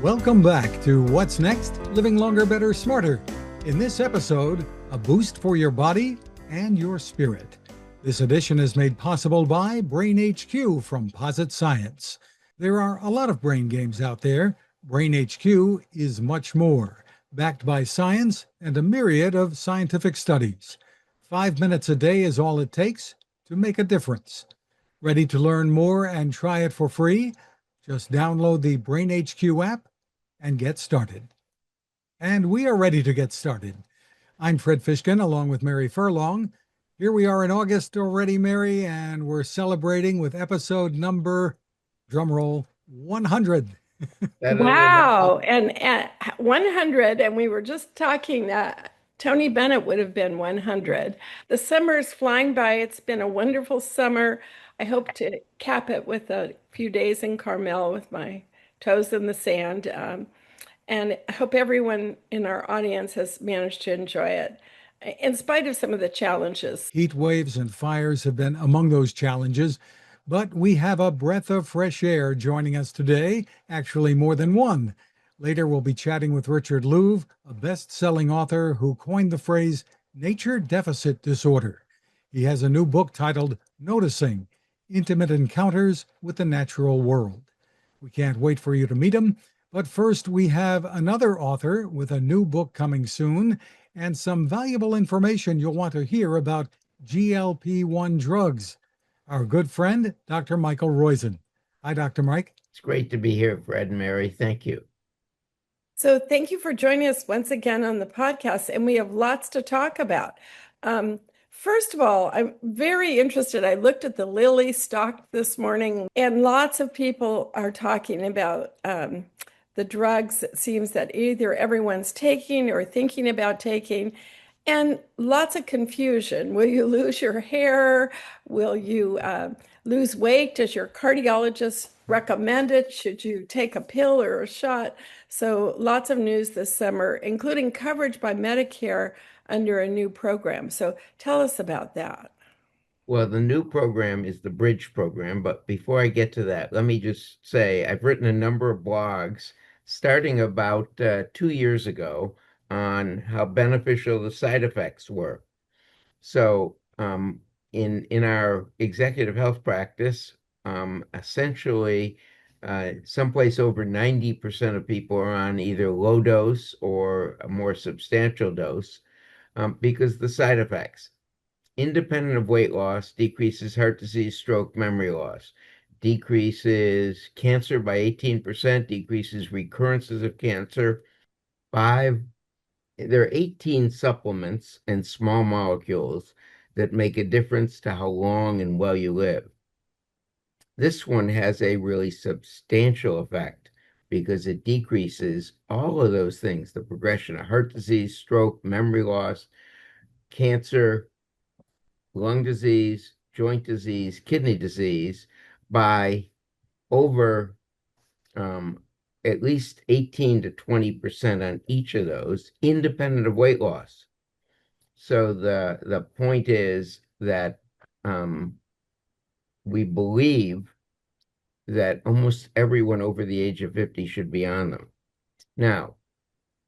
Welcome back to What's Next? Living Longer, Better, Smarter. In this episode, a boost for your body and your spirit. This edition is made possible by Brain HQ from Posit Science. There are a lot of brain games out there. Brain HQ is much more, backed by science and a myriad of scientific studies. 5 minutes a day is all it takes to make a difference. Ready to learn more and try it for free? Just download the Brain HQ app and get started. And we are ready to get started. I'm Fred Fishkin along with Mary Furlong. Here we are in August already, Mary, and we're celebrating with episode number, drumroll, 100. Wow. And at 100, and we were just talking that Tony Bennett would have been 100. The summer is flying by. It's been a wonderful summer. I hope to cap it with a few days in Carmel with my toes in the sand. And I hope everyone in our audience has managed to enjoy it, in spite of some of the challenges. Heat waves and fires have been among those challenges, but we have a breath of fresh air joining us today, actually more than one. Later, we'll be chatting with Richard Louv, a best-selling author who coined the phrase nature deficit disorder. He has a new book titled Noticing: Intimate Encounters with the Natural World. We can't wait for you to meet him, but first we have another author with a new book coming soon and some valuable information you'll want to hear about GLP-1 drugs. Our good friend, Dr. Michael Roizen. Hi, Dr. Mike. It's great to be here, Fred and Mary. Thank you. So thank you for joining us once again on the podcast, and we have lots to talk about. First of all, I'm very interested. I looked at the Lilly stock this morning, and lots of people are talking about the drugs. It seems that either everyone's taking or thinking about taking, and lots of confusion. Will you lose your hair? Will you lose weight? Does your cardiologist recommend it? Should you take a pill or a shot? So lots of news this summer, including coverage by Medicare under a new program. So tell us about that. Well, the new program is the Bridge program, but before I get to that, let me just say I've written a number of blogs starting about 2 years ago on how beneficial the side effects were. So in our executive health practice, essentially someplace over 90% of people are on either low dose or a more substantial dose because the side effects. Independent of weight loss, decreases heart disease, stroke, memory loss, decreases cancer by 18%, decreases recurrences of cancer. There are 18 supplements and small molecules that make a difference to how long and well you live. This one has a really substantial effect because it decreases all of those things, the progression of heart disease, stroke, memory loss, cancer, lung disease, joint disease, kidney disease by over at least 18 to 20% on each of those, independent of weight loss. So the point is that we believe that almost everyone over the age of 50 should be on them. Now,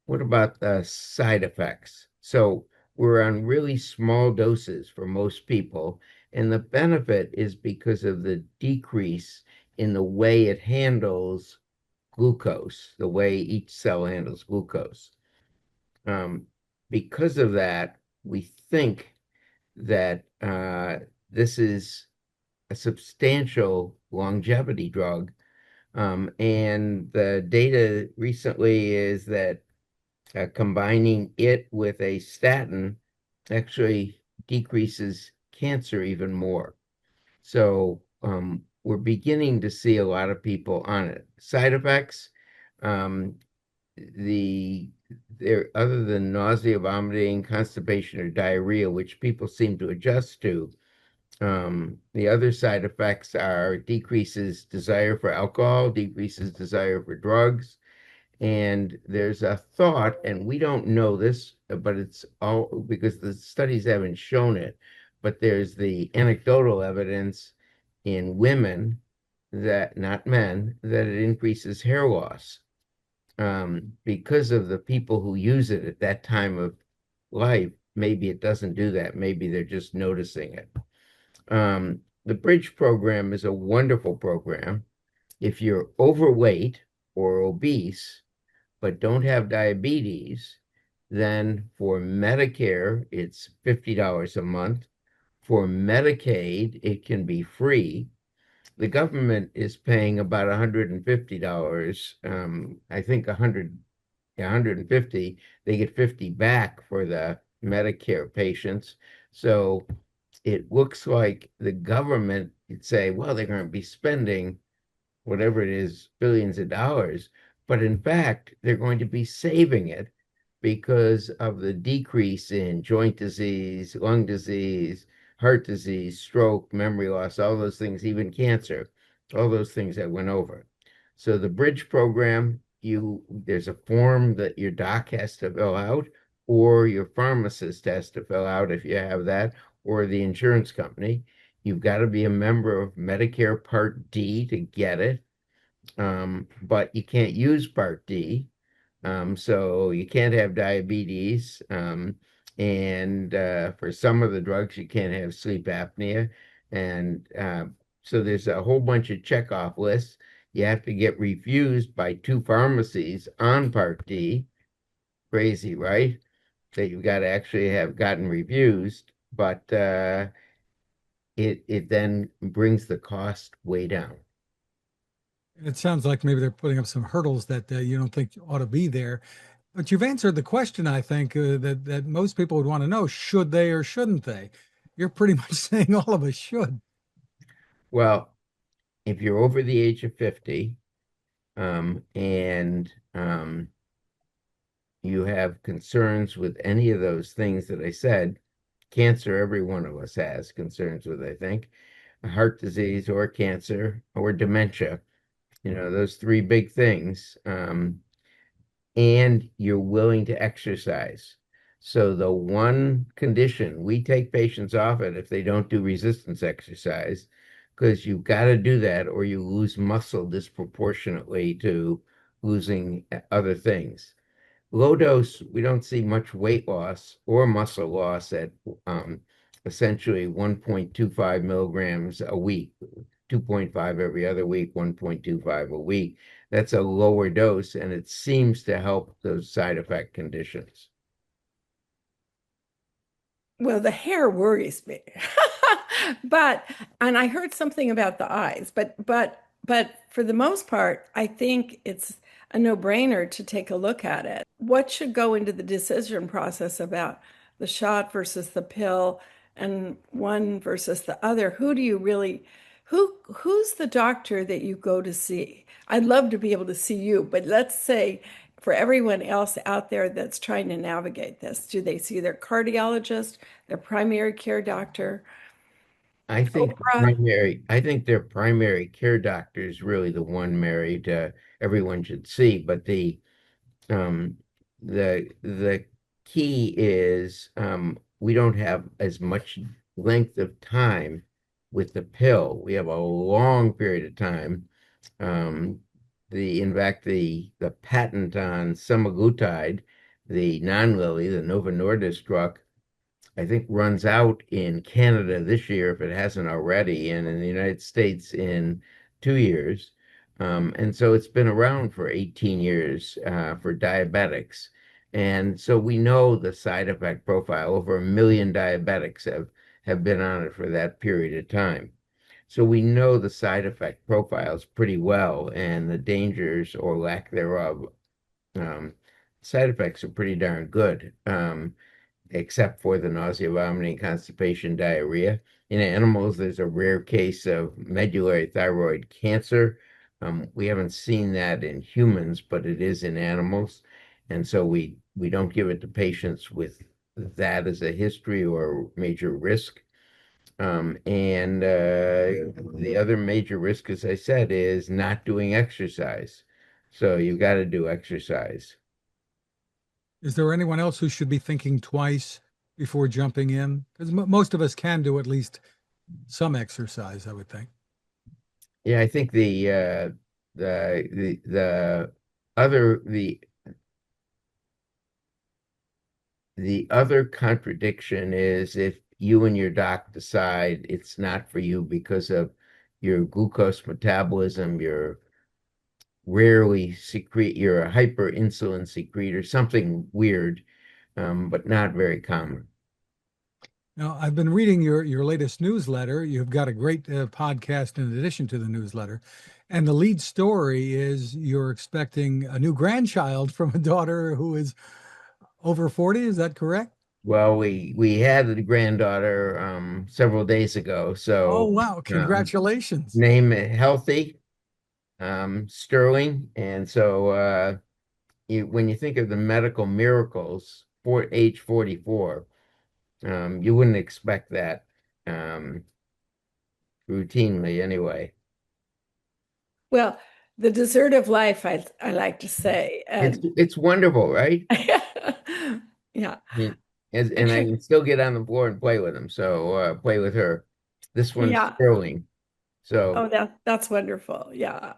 what about the side effects? So we're on really small doses for most people, and the benefit is because of the decrease in the way it handles glucose, the way each cell handles glucose. Because of that, we think that this is a substantial longevity drug. And the data recently is that combining it with a statin actually decreases cancer even more. So we're beginning to see a lot of people on it. Side effects, other than nausea, vomiting, constipation, or diarrhea, which people seem to adjust to, the other side effects are decreases desire for alcohol, decreases desire for drugs. And there's a thought, and we don't know this, but it's all because the studies haven't shown it, but there's the anecdotal evidence in women that, not men, that it increases hair loss. because of the people who use it at that time of life, maybe it doesn't do that. Maybe they're just noticing it. The bridge program is a wonderful program. If you're overweight or obese, but don't have diabetes, then for Medicare, it's $50 a month. For Medicaid, it can be free. The government is paying about $150. I think 150. They get 50 back for the Medicare patients. So it looks like the government would say, well, they're going to be spending whatever it is, billions of dollars. But in fact, they're going to be saving it because of the decrease in joint disease, lung disease, heart disease, stroke, memory loss, all those things, even cancer, all those things I went over. So the bridge program, there's a form that your doc has to fill out, or your pharmacist has to fill out if you have that, or the insurance company. You've got to be a member of Medicare Part D to get it, but you can't use Part D, so you can't have diabetes, and for some of the drugs, you can't have sleep apnea, and so there's a whole bunch of checkoff lists. You have to get refused by two pharmacies on Part D. Crazy, right? That you've got to actually have gotten refused, but it then brings the cost way down. It sounds like maybe they're putting up some hurdles that you don't think ought to be there. But you've answered the question, I think, that most people would want to know: should they or shouldn't they? You're pretty much saying all of us should. Well, if you're over the age of 50, and you have concerns with any of those things that I said, cancer, every one of us has concerns with, I think, heart disease or cancer or dementia, those three big things, and you're willing to exercise. So the one condition we take patients off it if they don't do resistance exercise, because you've got to do that or you lose muscle disproportionately to losing other things. Low dose, we don't see much weight loss or muscle loss at essentially 1.25 milligrams a week, 2.5 every other week, 1.25 a week. That's a lower dose, and it seems to help those side effect conditions. Well, the hair worries me. But, and I heard something about the eyes, but for the most part, I think it's a no-brainer to take a look at it. What should go into the decision process about the shot versus the pill and one versus the other? Who do you really, who's the doctor that you go to see? I'd love to be able to see you, but let's say for everyone else out there that's trying to navigate this, do they see their cardiologist, their primary care doctor? Oprah? I think their primary care doctor is really the one married everyone should see. But um, the key is we don't have as much length of time with the pill. We have a long period of time. Um, in fact, the patent on semaglutide, the non-Lilly, the Novo Nordisk drug, I think runs out in Canada this year if it hasn't already, and in the United States in 2 years. And so it's been around for 18 years for diabetics. And so we know the side effect profile. Over 1 million diabetics have been on it for that period of time. So we know the side effect profiles pretty well, and the dangers or lack thereof. Um, Side effects are pretty darn good, except for the nausea, vomiting, constipation, diarrhea. In animals, there's a rare case of medullary thyroid cancer. We haven't seen that in humans, but it is in animals. And so we don't give it to patients with that as a history or major risk. And the other major risk, as I said, is not doing exercise. So you've got to do exercise. Is there anyone else who should be thinking twice before jumping in? Because most of us can do at least some exercise, I would think. Yeah, I think the other the other contradiction is if you and your doc decide it's not for you because of your glucose metabolism, you're rarely secrete, you're a hyperinsulin secretor, something weird, but not very common. Now, I've been reading your latest newsletter. You've got a great podcast in addition to the newsletter. And the lead story is you're expecting a new grandchild from a daughter who is over 40. Is that correct? Well, we had a granddaughter several days ago, Oh, so wow. um, Congratulations. name it Healthy, Sterling, and so when you think of the medical miracles for age 44, you wouldn't expect that um, routinely anyway. Well, the dessert of life, I like to say. And It's wonderful, right? yeah, I mean, and I actually, can still get on the floor and play with them. So play with her. This one's yeah. Sterling. So Oh, that's wonderful. Yeah,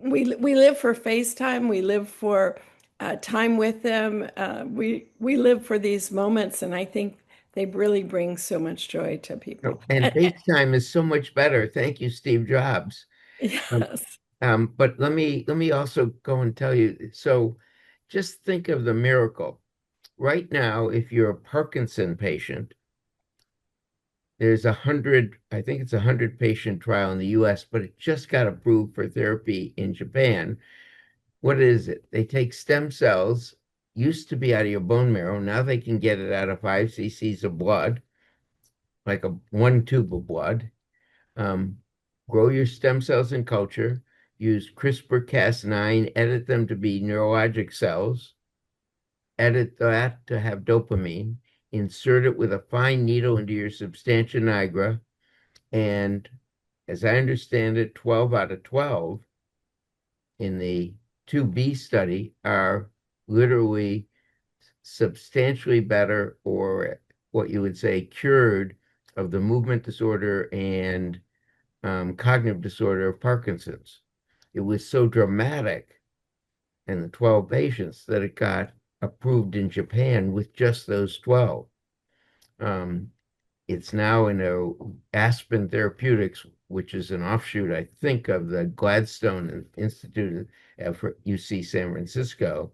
we live for FaceTime. We live for time with them. We live for these moments, and I think they really bring so much joy to people. and FaceTime is so much better. Thank you, Steve Jobs. Um, Yes. but let me also go and tell you. So just think of the miracle. Right now, if you're a Parkinson patient, there's 100, I think it's 100 patient trial in the US, but it just got approved for therapy in Japan. What is it? They take stem cells, used to be out of your bone marrow. Now they can get it out of 5 cc's of blood, like a one tube of blood. Um, grow your stem cells in culture, use CRISPR-Cas9, edit them to be neurologic cells, edit that to have dopamine, insert it with a fine needle into your substantia nigra, and as I understand it, 12 out of 12 in the 2B study are literally substantially better, or what you would say cured, of the movement disorder and cognitive disorder of Parkinson's. It was so dramatic in the 12 patients that it got approved in Japan with just those 12. Um, it's now in Aspen Therapeutics, which is an offshoot, I think, of the Gladstone Institute at UC San Francisco.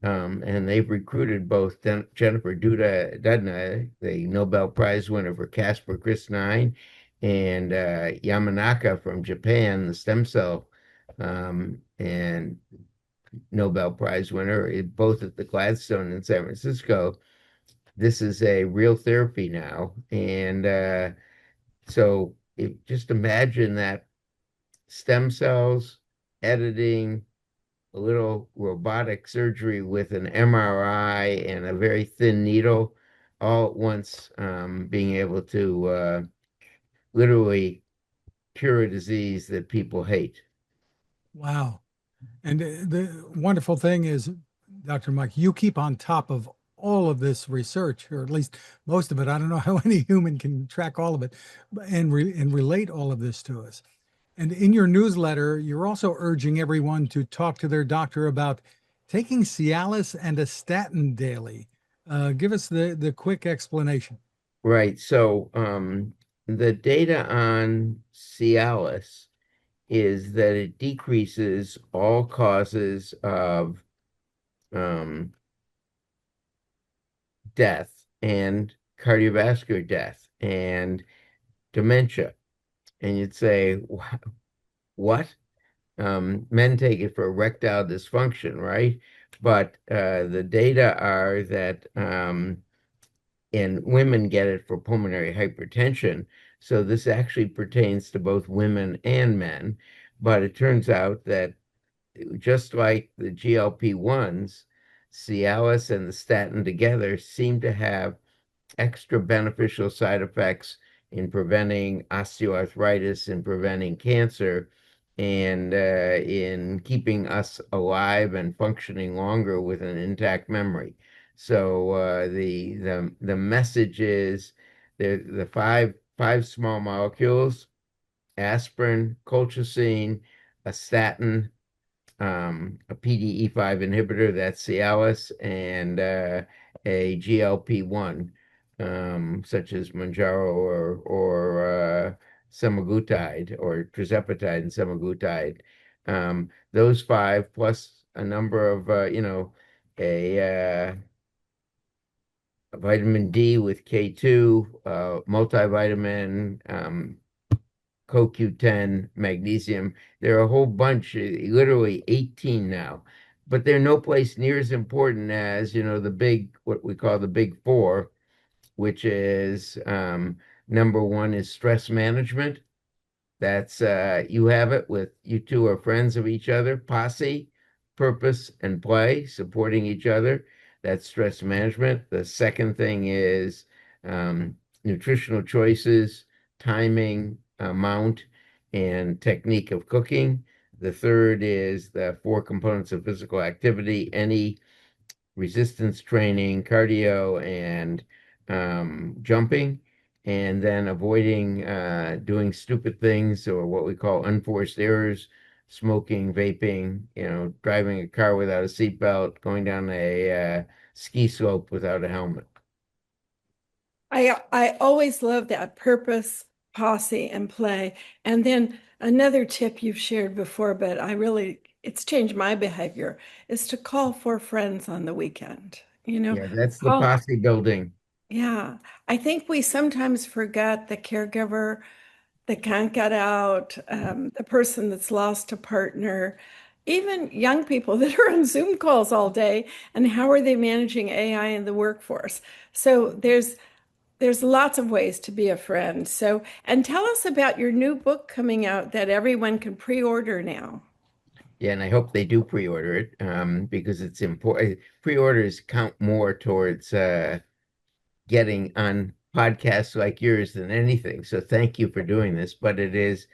And they've recruited both Jennifer Doudna, the Nobel Prize winner for Casper-Cas9, and Yamanaka from Japan, the stem cell and Nobel Prize winner, both at the Gladstone in San Francisco. This is a real therapy now. And so just imagine that stem cells, editing, a little robotic surgery with an MRI and a very thin needle all at once, being able to literally cure a disease that people hate. Wow. And the wonderful thing is, Dr. Mike, you keep on top of all of this research, or at least most of it. I don't know how any human can track all of it and relate all of this to us. And in your newsletter, you're also urging everyone to talk to their doctor about taking Cialis and a statin daily. Give us the quick explanation. Right. So the data on Cialis is that it decreases all causes of um, death and cardiovascular death and dementia. And you'd say, what? Men take it for erectile dysfunction, right? But the data are that, and women get it for pulmonary hypertension. So this actually pertains to both women and men. But it turns out that just like the GLP-1s, Cialis and the statin together seem to have extra beneficial side effects in preventing osteoarthritis and preventing cancer and in keeping us alive and functioning longer with an intact memory. So the message is the five small molecules: aspirin, colchicine, a statin, a PDE5 inhibitor, that's Cialis, and a GLP-1, such as Manjaro or semaglutide or tirzepatide and semaglutide. Those five plus a number of a vitamin D with K2, multivitamin, CoQ10, magnesium. There are a whole bunch, literally 18 now, but they're no place near as important as, the big, what we call the big four, which is number one is stress management. That's you have it with you two are friends of each other, posse, purpose, and play, supporting each other. That's stress management. The second thing is nutritional choices, timing, amount, and technique of cooking. The third is the four components of physical activity, any resistance training, cardio, and jumping, and then avoiding doing stupid things or what we call unforced errors, smoking, vaping, driving a car without a seatbelt, going down a ski slope without a helmet. I always love that purpose, posse, and play. And then another tip you've shared before, but it's changed my behavior, is to call four friends on the weekend. Yeah, that's the Call, posse building. yeah. I think we sometimes forget the caregiver that can't get out, the person that's lost a partner, even young people that are on Zoom calls all day, and how are they managing AI in the workforce? So there's lots of ways to be a friend. So, and tell us about your new book coming out that everyone can pre-order now. Yeah, and I hope they do pre-order it because it's important. Pre-orders count more towards getting on podcasts like yours than anything. So thank you for doing this. But it is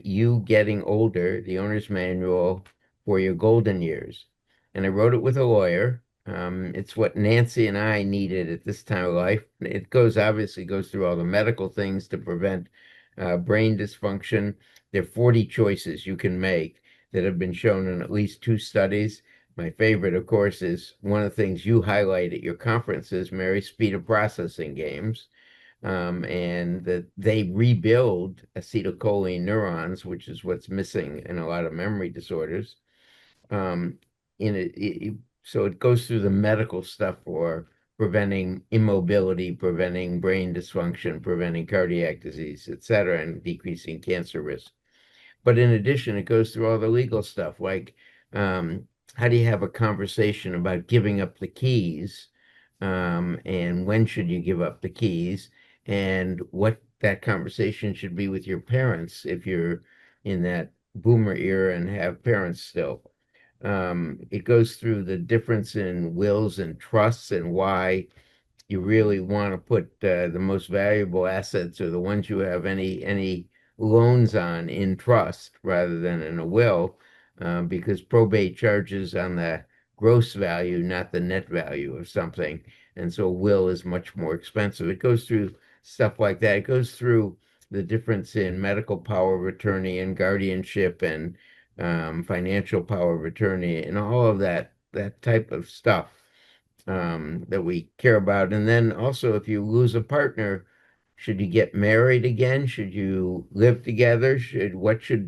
You Getting Older, the owner's manual for your golden years. And I wrote it with a lawyer. It's what Nancy and I needed at this time of life. It obviously goes through all the medical things to prevent brain dysfunction. There are 40 choices you can make that have been shown in at least two studies. My favorite, of course, is one of the things you highlight at your conferences, Mary, speed of processing games, and that they rebuild acetylcholine neurons, which is what's missing in a lot of memory disorders. Um, so it goes through the medical stuff for preventing immobility, preventing brain dysfunction, preventing cardiac disease, et cetera, and decreasing cancer risk. But in addition, it goes through all the legal stuff, like um, how do you have a conversation about giving up the keys, and when should you give up the keys, and what that conversation should be with your parents if you're in that boomer era and have parents still. It goes through the difference in wills and trusts and why you really want to put the most valuable assets or the ones you have any loans on in trust rather than in a will, because probate charges on the gross value, not the net value of something, and so a will is much more expensive. It goes through stuff like that. It goes through the difference in medical power of attorney and guardianship and financial power of attorney and all of that type of stuff that we care about. And then also, if you lose a partner, should you get married again? Should you live together? What should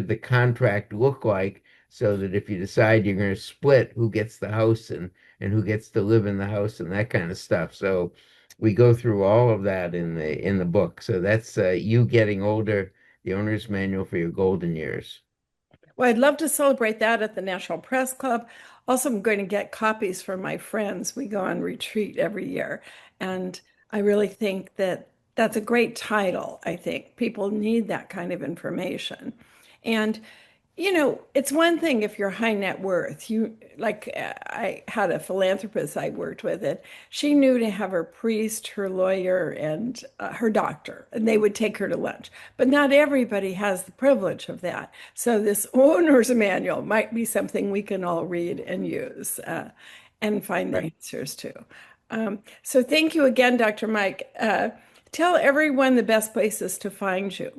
the contract look like so that if you decide you're going to split, who gets the house and who gets to live in the house and that kind of stuff. So we go through all of that in the book. So that's You Getting Older, the owner's manual for your golden years. Well, I'd love to celebrate that at the National Press Club. Also, I'm going to get copies for my friends. We go on retreat every year. And I really think that that's a great title. I think people need that kind of information. And it's one thing if you're high net worth. I had a philanthropist I worked with, and she knew to have her priest, her lawyer, and her doctor, and they would take her to lunch. But not everybody has the privilege of that. So this owner's manual might be something we can all read and use and find the Right. answers to. So thank you again, Dr. Mike. Tell everyone the best places to find you.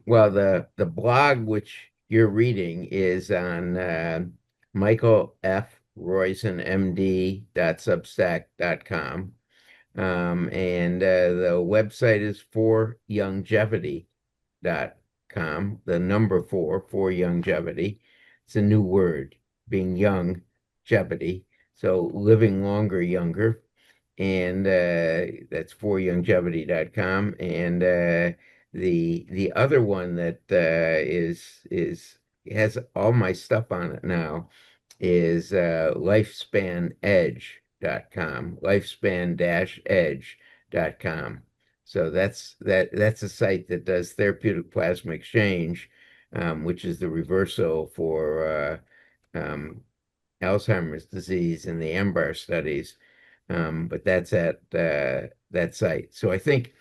Well, the blog, which your reading is on Michael F. Roizen, MD.substack.com. And the website is foryoungevity.com, the number for longevity. It's a new word, being young, Jeopardy. So living longer, younger. And that's foryoungevity.com. And the other one that is has all my stuff on it now is lifespanedge.com, lifespan-edge.com. So that's a site that does therapeutic plasma exchange, which is the reversal for Alzheimer's disease in the MBAR studies. But that's at that site. So I think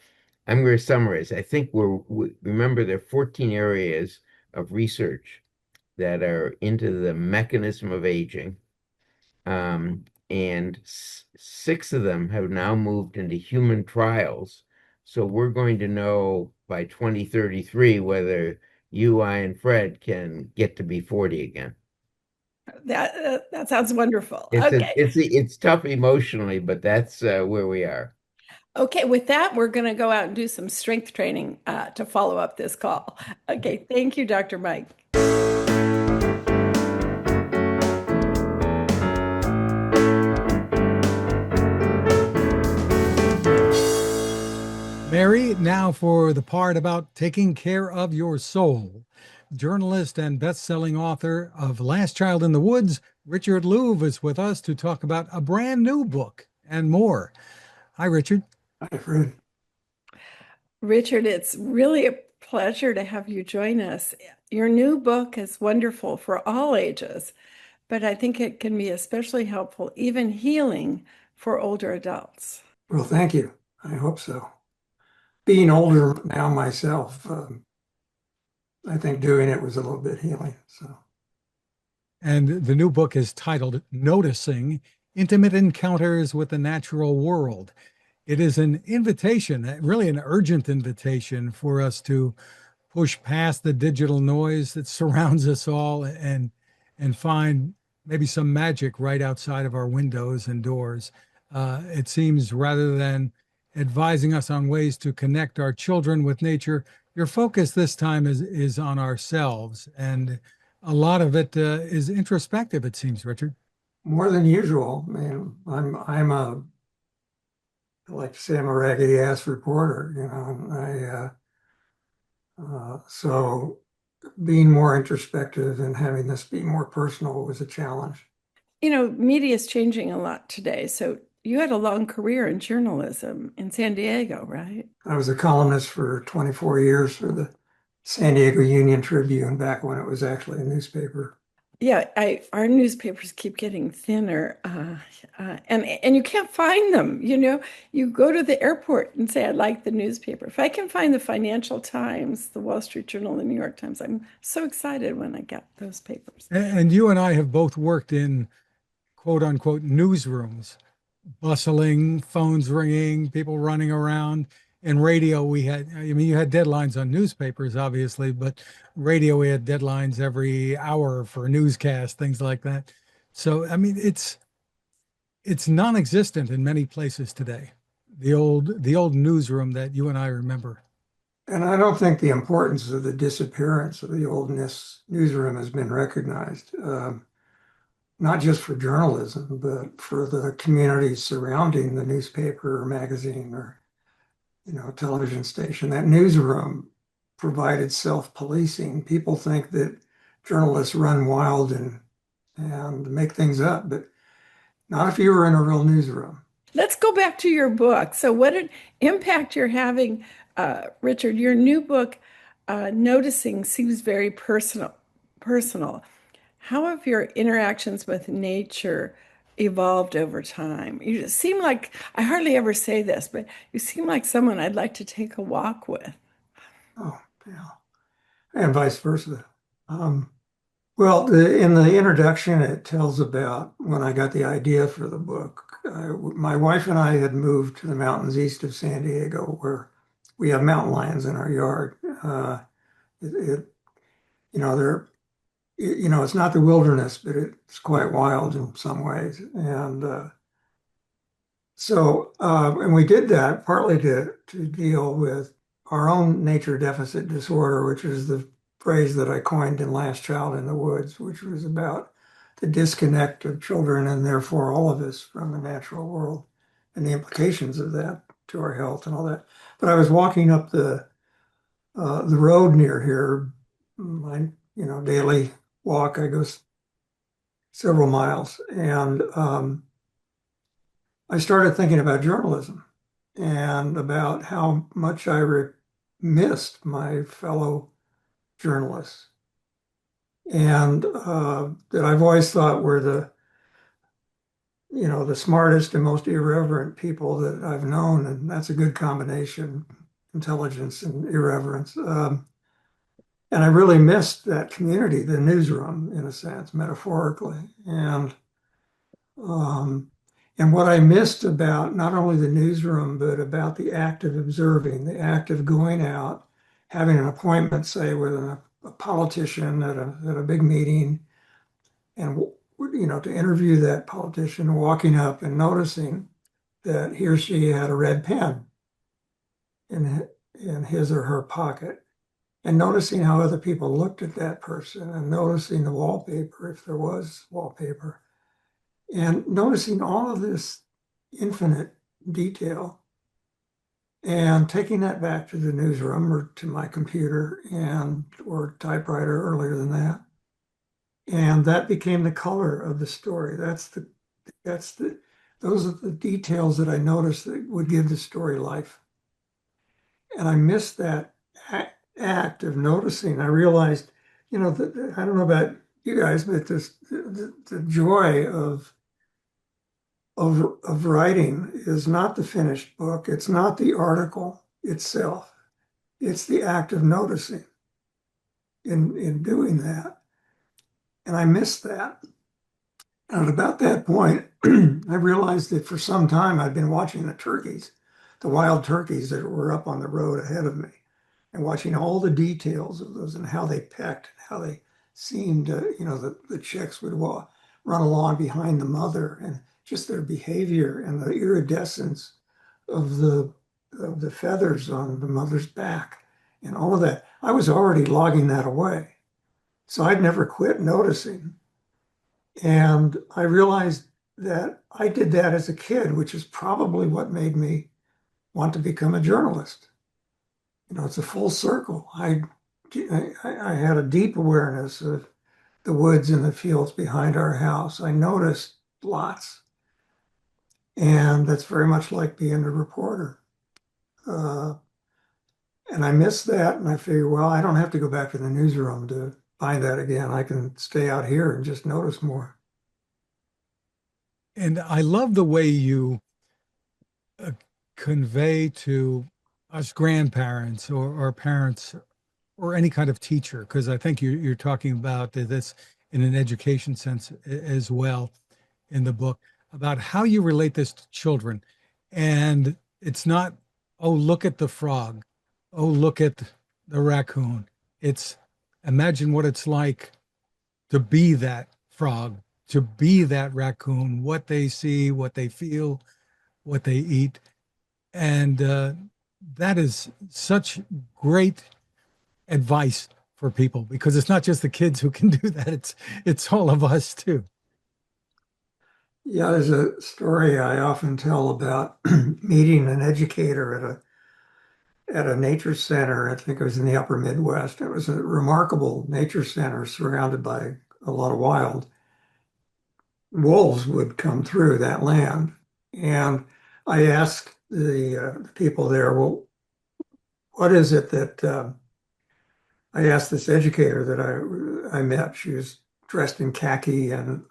I'm going to summarize. I think remember there are 14 areas of research that are into the mechanism of aging. And six of them have now moved into human trials. So we're going to know by 2033 whether you, I, and Fred can get to be 40 again. That sounds wonderful. It's a, Okay. it's tough emotionally, but that's where we are. Okay, with that, we're going to go out and do some strength training to follow up this call. Okay, thank you, Dr. Mike. Mary, now for the part about taking care of your soul. Journalist and best-selling author of Last Child in the Woods, Richard Louv is with us to talk about a brand new book and more. Hi, Richard. Hi, Fred. Richard, it's really a pleasure to have you join us. Your new book is wonderful for all ages, but I think it can be especially helpful, even healing for older adults. Well, thank you. I hope so. Being older now myself, I think doing it was a little bit healing. So, And the new book is titled Noticing Intimate Encounters with the Natural World. It is an invitation, really an urgent invitation for us to push past the digital noise that surrounds us all and find maybe some magic right outside of our windows and doors. It seems rather than advising us on ways to connect our children with nature, your focus this time is on ourselves, and a lot of it is introspective. It seems, Richard. more than usual. Man, I like to say I'm a raggedy ass reporter. So being more introspective and having this be more personal was a challenge. You know, media is changing a lot today. So you had a long career in journalism in San Diego, right? I was a columnist for 24 years for the San Diego Union Tribune back when it was actually a newspaper. Yeah, our newspapers keep getting thinner, and you can't find them. You know, you go to the airport and say, "I'd like the newspaper." If I can find the Financial Times, the Wall Street Journal, the New York Times, I'm so excited when I get those papers. And you and I have both worked in quote unquote newsrooms, bustling, phones ringing, people running around. In radio, you had deadlines on newspapers, obviously, but radio, we had deadlines every hour for a newscast, things like that. So, it's non-existent in many places today. The old newsroom that you and I remember. And I don't think the importance of the disappearance of the old newsroom has been recognized, not just for journalism, but for the communities surrounding the newspaper or magazine or television station. That newsroom provided self-policing. People think that journalists run wild and make things up, but not if you were in a real newsroom. Let's go back to your book. So, what an impact you're having, Richard. Your new book, Noticing, seems very personal. Personal. How have your interactions with nature evolved over time? You seem like, I hardly ever say this, but you seem like someone I'd like to take a walk with. Oh, yeah. And vice versa. Well, in the introduction, it tells about when I got the idea for the book. My wife and I had moved to the mountains east of San Diego, where we have mountain lions in our yard. They're it's not the wilderness, but it's quite wild in some ways. And we did that partly to deal with our own nature deficit disorder, which is the phrase that I coined in Last Child in the Woods, which was about the disconnect of children and therefore all of us from the natural world and the implications of that to our health and all that. But I was walking up the road near here, my daily walk. I go several miles, and I started thinking about journalism and about how much missed my fellow journalists, and that I've always thought were the smartest and most irreverent people that I've known, and that's a good combination, intelligence and irreverence. And I really missed that community, the newsroom, in a sense, metaphorically. Um, and what I missed about not only the newsroom, but about the act of observing, the act of going out, having an appointment, say, with a politician at a big meeting, and to interview that politician, walking up and noticing that he or she had a red pen in his or her pocket, and noticing how other people looked at that person, and noticing the wallpaper, if there was wallpaper, and noticing all of this infinite detail, and taking that back to the newsroom or to my computer or typewriter earlier than that. And that became the color of the story. Those are the details that I noticed that would give the story life. And I missed that act of noticing. I realized, that I don't know about you guys, but the joy of writing is not the finished book. It's not the article itself. It's the act of noticing in doing that. And I missed that. And at about that point, I realized that for some time I'd been watching the wild turkeys that were up on the road ahead of me, and watching all the details of those and how they pecked, and how they seemed, the chicks would run along behind the mother, and just their behavior and the iridescence of the feathers on the mother's back and all of that. I was already logging that away. So I'd never quit noticing. And I realized that I did that as a kid, which is probably what made me want to become a journalist. It's a full circle. I had a deep awareness of the woods and the fields behind our house. I noticed lots. And that's very much like being a reporter. And I missed that. And I figured, well, I don't have to go back to the newsroom to find that again. I can stay out here and just notice more. And I love the way you uh, convey to us grandparents or parents or any kind of teacher, because I think you're talking about this in an education sense as well in the book, about how you relate this to children. And it's not, oh, look at the frog. Oh, look at the raccoon. It's imagine what it's like to be that frog, to be that raccoon, what they see, what they feel, what they eat. And that is such great advice for people, because it's not just the kids who can do that. It's all of us too. Yeah, there's a story I often tell about meeting an educator at a nature center. I think it was in the upper Midwest. It was a remarkable nature center surrounded by a lot of wild. Wolves would come through that land. And I asked the people there, well, what is it that I asked this educator that I met. She was dressed in khaki and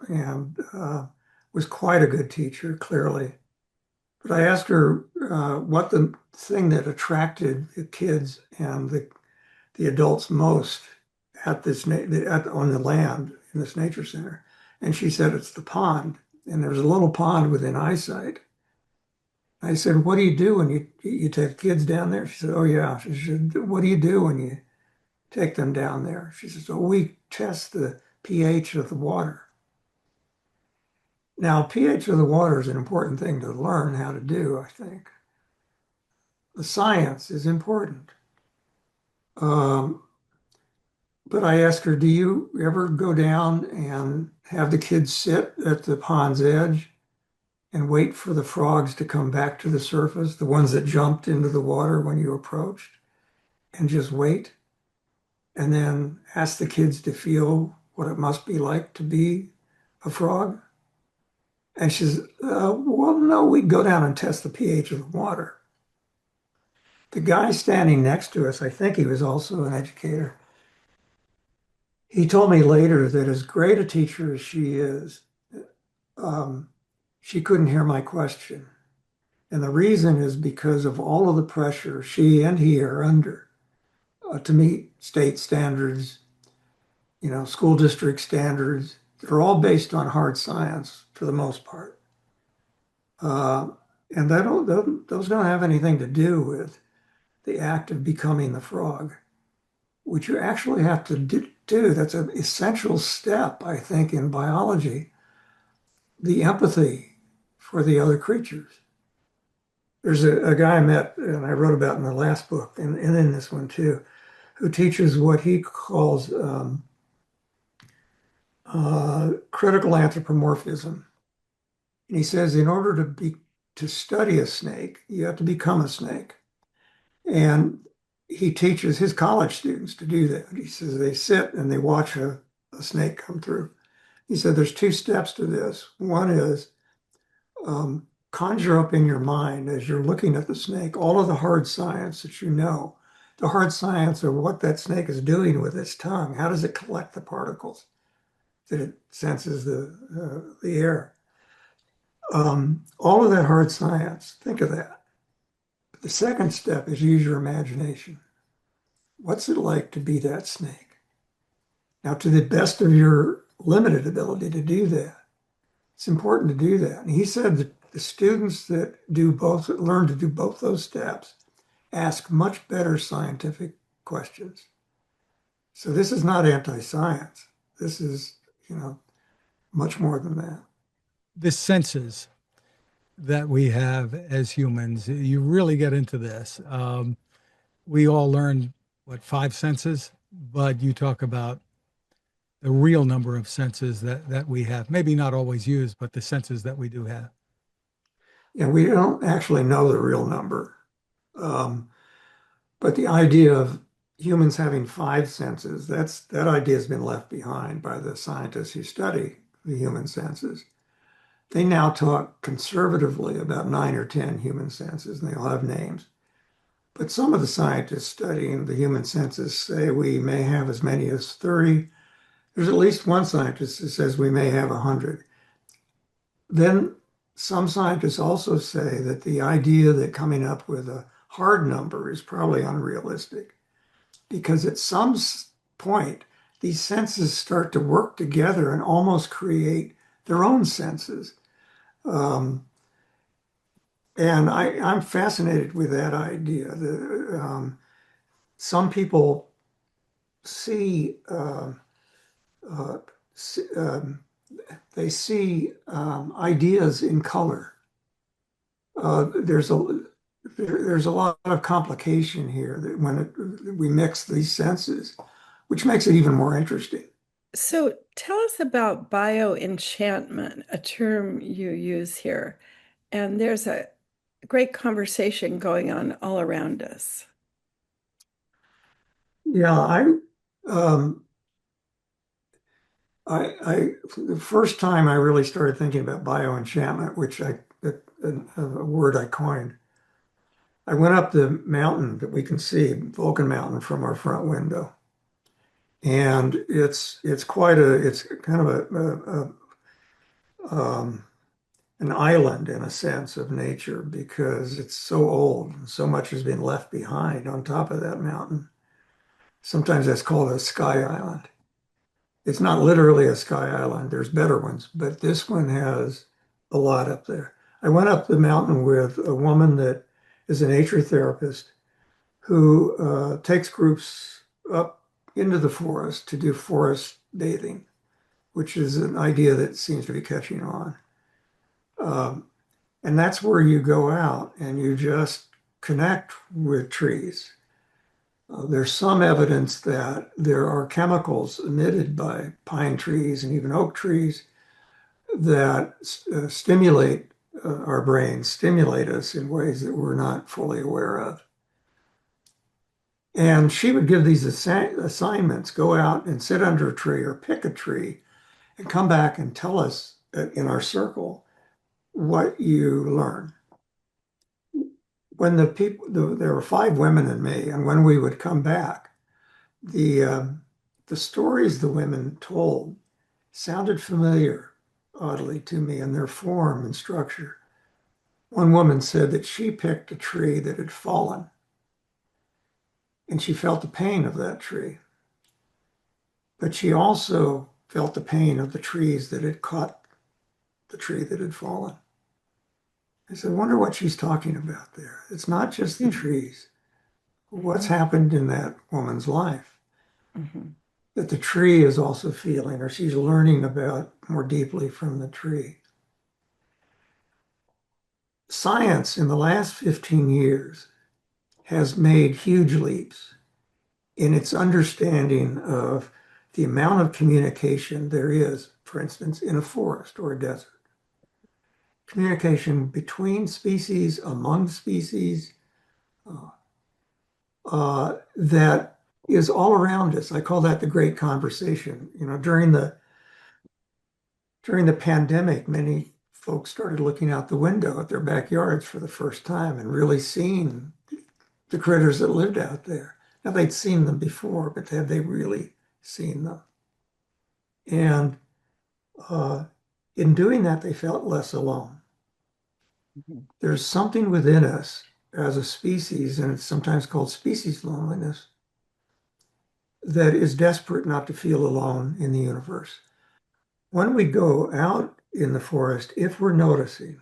was quite a good teacher, clearly. But I asked her what the thing that attracted the kids and the adults most at on the land in this nature center. And she said, it's the pond. And there's a little pond within eyesight. I said, what do you do when you take kids down there? She said, oh, yeah. She said, what do you do when you take them down there? She says, oh, we test the pH of the water. Now, pH of the water is an important thing to learn how to do, I think. The science is important. Um, but I asked her, do you ever go down and have the kids sit at the pond's edge and wait for the frogs to come back to the surface, the ones that jumped into the water when you approached, and just wait? And then ask the kids to feel what it must be like to be a frog? And she says, well, no, we'd go down and test the pH of the water. The guy standing next to us, I think he was also an educator, he told me later that as great a teacher as she is, um, she couldn't hear my question. And the reason is because of all of the pressure she and he are under to meet state standards, school district standards. They're all based on hard science for the most part. And those don't have anything to do with the act of becoming the frog, which you actually have to do. That's an essential step, I think, in biology, the empathy for the other creatures. There's a guy I met, and I wrote about in the last book, and in this one too, who teaches what he calls critical anthropomorphism. And he says in order to study a snake, you have to become a snake. And he teaches his college students to do that. He says they sit and they watch a snake come through. He said there's two steps to this. One is conjure up in your mind as you're looking at the snake all of the hard science that you know, the hard science of what that snake is doing with its tongue. How does it collect the particles that it senses the air? All of that hard science, think of that. The second step is use your imagination. What's it like to be that snake? Now, to the best of your limited ability to do that, it's important to do that. And he said that the students that learn to do both those steps ask much better scientific questions. So this is not anti-science. This is, much more than that. The senses that we have as humans, you really get into this. We all learn, what, five senses, but you talk about the real number of senses that we have. Maybe not always used, but the senses that we do have. Yeah, we don't actually know the real number. But the idea of humans having five senses, that idea has been left behind by the scientists who study the human senses. They now talk conservatively about 9 or 10 human senses, and they all have names. But some of the scientists studying the human senses say we may have as many as 30. There's at least one scientist who says we may have 100. Then some scientists also say that the idea that coming up with a hard number is probably unrealistic because at some point, these senses start to work together and almost create their own senses. And I'm fascinated with that idea. Some people see, they see ideas in color. There's a lot of complication here that when we mix these senses, which makes it even more interesting. So tell us about bioenchantment, a term you use here. And there's a great conversation going on all around us. Yeah, um, the first time I really started thinking about bioenchantment, a word I coined, I went up the mountain that we can see, Vulcan Mountain, from our front window. And it's kind of an island in a sense of nature because it's so old and so much has been left behind on top of that mountain. Sometimes that's called a sky island. It's not literally a sky island. There's better ones, but this one has a lot up there. I went up the mountain with a woman that is a nature therapist who takes groups up into the forest to do forest bathing. which is an idea that seems to be catching on. Um, and that's where you go out and you just connect with trees. There's some evidence that there are chemicals emitted by pine trees and even oak trees that stimulate our brains, stimulate us in ways that we're not fully aware of. And she would give these assignments, go out and sit under a tree or pick a tree and come back and tell us in our circle what you learn. When there were 5 women and me, and when we would come back, the stories the women told sounded familiar, oddly, to me in their form and structure. One woman said that she picked a tree that had fallen, and she felt the pain of that tree. But she also felt the pain of the trees that had caught the tree that had fallen. I said, I wonder what she's talking about there. It's not just the trees. What's happened in that woman's life that the tree is also feeling, or she's learning about more deeply from the tree. Science in the last 15 years has made huge leaps in its understanding of the amount of communication there is, for instance, in a forest or a desert. Communication between species, among species, that is all around us. I call that the great conversation. During the pandemic, many folks started looking out the window at their backyards for the first time and really seeing the critters that lived out there. Now they'd seen them before, but had they really seen them? And in doing that, they felt less alone. There's something within us as a species, and it's sometimes called species loneliness, that is desperate not to feel alone in the universe. When we go out in the forest, if we're noticing,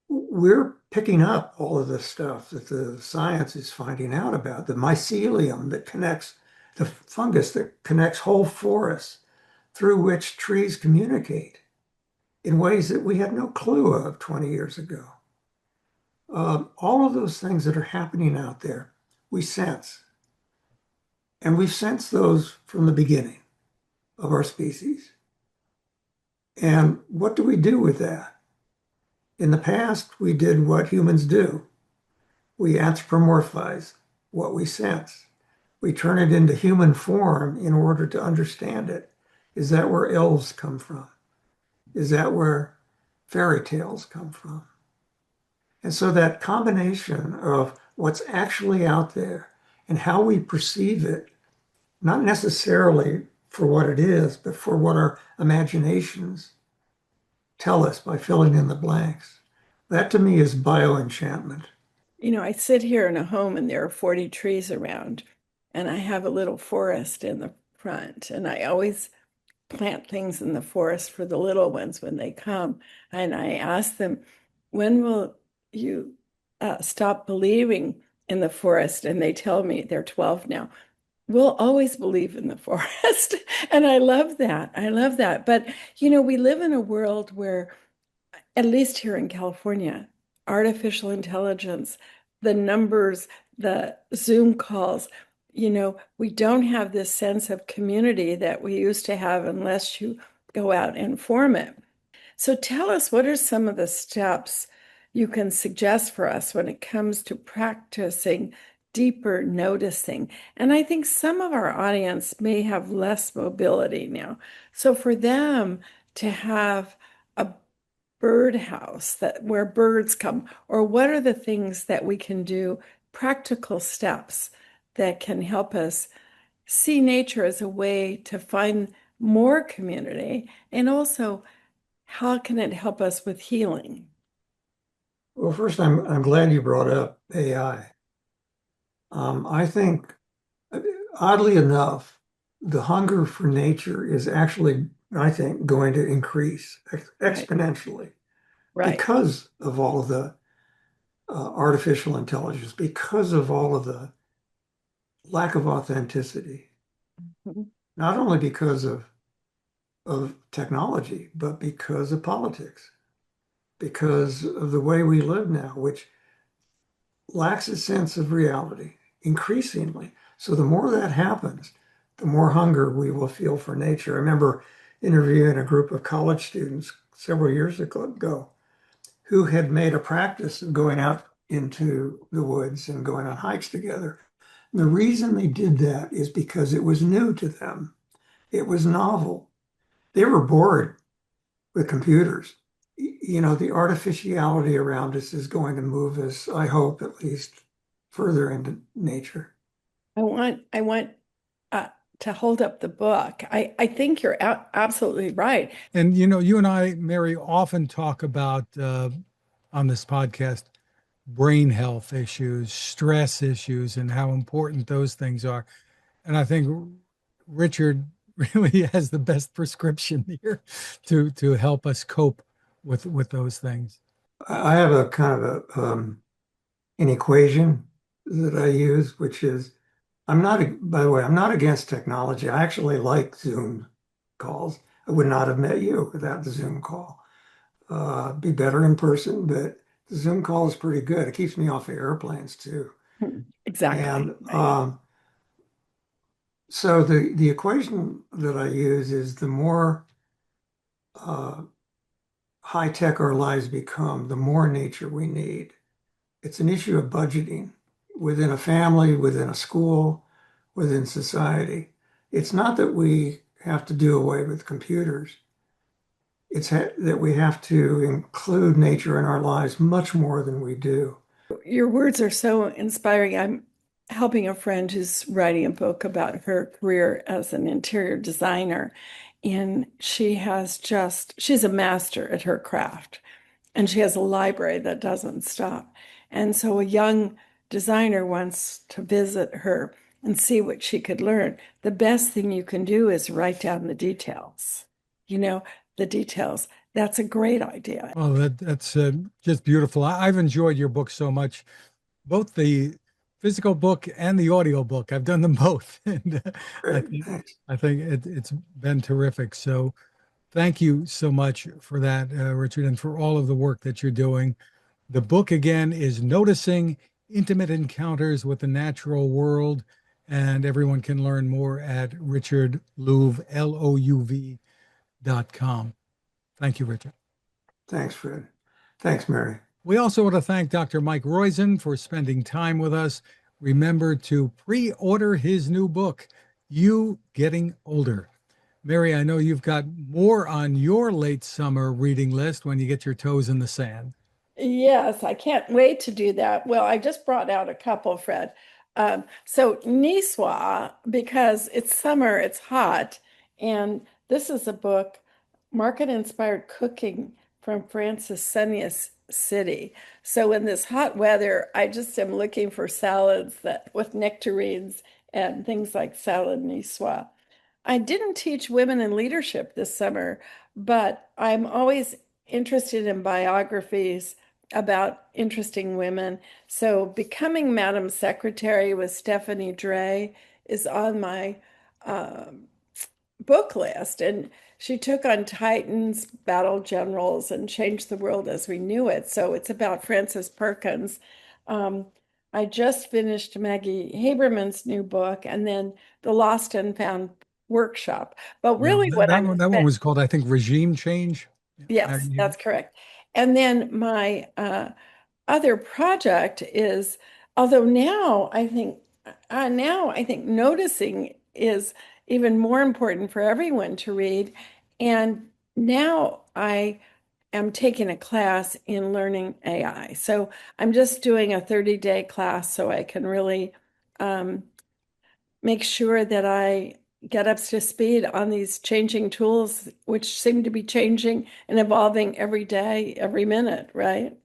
we're picking up all of the stuff that the science is finding out about, the mycelium that connects, the fungus that connects whole forests through which trees communicate in ways that we had no clue of 20 years ago. All of those things that are happening out there, we sense. And we've sensed those from the beginning of our species. And what do we do with that? In the past, we did what humans do. We anthropomorphize what we sense. We turn it into human form in order to understand it. Is that where elves come from? Is that where fairy tales come from? And so that combination of what's actually out there and how we perceive it, not necessarily for what it is, but for what our imaginations tell us by filling in the blanks. That to me is bioenchantment. I sit here in a home and there are 40 trees around, and I have a little forest in the front, and I always plant things in the forest for the little ones when they come. And I ask them, when will you stop believing in the forest? And they tell me, they're 12 now, we'll always believe in the forest. And I love that. I love that. But, we live in a world where, at least here in California, artificial intelligence, the numbers, the Zoom calls, we don't have this sense of community that we used to have unless you go out and form it. So tell us, what are some of the steps you can suggest for us when it comes to practicing deeper noticing? And I think some of our audience may have less mobility now. So for them to have a birdhouse where birds come, or what are the things that we can do, practical steps that can help us see nature as a way to find more community, and also how can it help us with healing? Well, first, I'm glad you brought up AI. I think, oddly enough, the hunger for nature is actually, I think, going to increase exponentially Right. because of all of the artificial intelligence, because of all of the lack of authenticity. Mhm. not only because of technology, but because of politics, because of the way we live now, which lacks a sense of reality increasingly. So the more that happens, the more hunger we will feel for nature. I remember interviewing a group of college students several years ago who had made a practice of going out into the woods and going on hikes together. And the reason they did that is because it was new to them. It was novel. They were bored with computers. You know, the artificiality around us is going to move us, I hope, at least further into nature. I want uh, to hold up the book. I think you're absolutely right. And you know, you and I, Mary, often talk about on this podcast brain health issues, stress issues, and how important those things are. And I think Richard really has the best prescription here to help us cope with those things. I have a kind of an equation that I use, which is I'm not, by the way, I'm not against technology. I actually like Zoom calls. I would not have met you without the Zoom call. Be better in person, but the Zoom call is pretty good. It keeps me off of airplanes too. Exactly. And so the equation that I use is the more uh, high tech our lives become, the more nature we need. It's an issue of budgeting within a family, within a school, within society. It's not that we have to do away with computers. That we have to include nature in our lives much more than we do. Your words are so inspiring. I'm helping a friend who's writing a book about her career as an interior designer. And she's a master at her craft. And she has a library that doesn't stop. And so a young designer wants to visit her and see what she could learn. The best thing you can do is write down the details, you know, the details. That's a great idea. Well, that's just beautiful. I've enjoyed your book so much, both the physical book and the audio book. I've done them both, and I Great, think thanks. it's been terrific. So thank you so much for that, Richard, and for all of the work that you're doing. The book again is Noticing Intimate Encounters with the Natural World, and everyone can learn more at richardlouv.com. Thank you, Richard. Thanks, Fred. Thanks, Mary. We also want to thank Dr. Mike Roizen for spending time with us. Remember to pre-order his new book, You Getting Older. Mary, I know you've got more on your late summer reading list when you get your toes in the sand. Yes, I can't wait to do that. Well, I just brought out a couple, Fred. So Niswa, because it's summer, it's hot, and this is a book, Market Inspired Cooking from France's sunniest city. So in this hot weather, I just am looking for salads that with nectarines and things like salad Niswa. I didn't teach women in leadership this summer, but I'm always interested in biographies about interesting women. So, Becoming Madam Secretary with Stephanie Dre is on my um book list. And she took on Titans, battle generals, and changed the world as we knew it. So it's about Frances Perkins. Um, I just finished Maggie Haberman's new book and then the Lost and Found workshop. But Yeah, really, what I'm that one was called, I think, Regime Change. yes, that's correct. And then my other project is, although now I think noticing is even more important for everyone to read. And now I am taking a class in learning AI. So I'm just doing a 30-day class so I can really um, make sure that I get up to speed on these changing tools, which seem to be changing and evolving every day, every minute, right?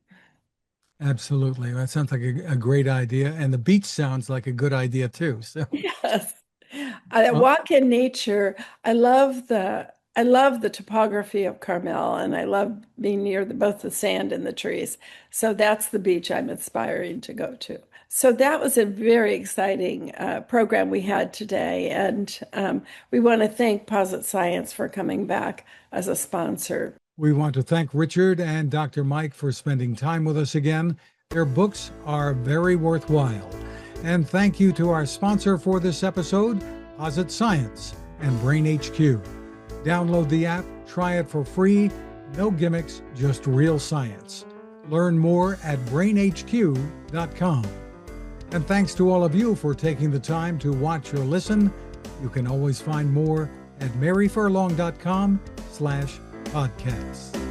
Absolutely. That sounds like a great idea. And the beach sounds like a good idea too. So, Yes. I well, walk in nature. I love the I love the topography of Carmel, and I love being near both the sand and the trees. So that's the beach I'm aspiring to go to. So that was a very exciting program we had today, and we want to thank Posit Science for coming back as a sponsor. We want to thank Richard and Dr. Mike for spending time with us again. Their books are very worthwhile. And thank you to our sponsor for this episode, Posit Science and Brain HQ. Download the app, try it for free. No gimmicks, just real science. Learn more at brainhq.com. And thanks to all of you for taking the time to watch or listen. You can always find more at maryfurlong.com/podcasts.